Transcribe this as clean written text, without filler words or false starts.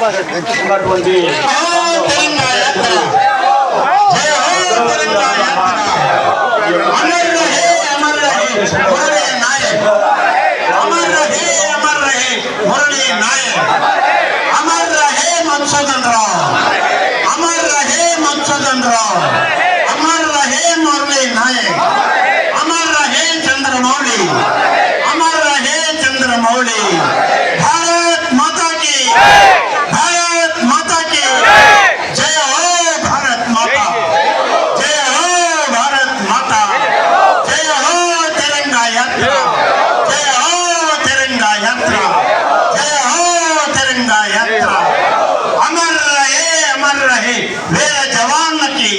ఉన్నటువంటి मधुसूदन राव, अमर रहे मधुसूदन राव, अमर रहे मुरली नायक, अमर रहे चंद्रमौली, अमर रहे चंद्रमौली। भारत माता की, भारत माता की जय हो, भारत माता जय हो, भारत माता जय हो, तिरंगा यात्रा जय हो, तिरंगा यात्रा जय हो, तिरंगा यात्रा। अमर रहे वीर जवान की।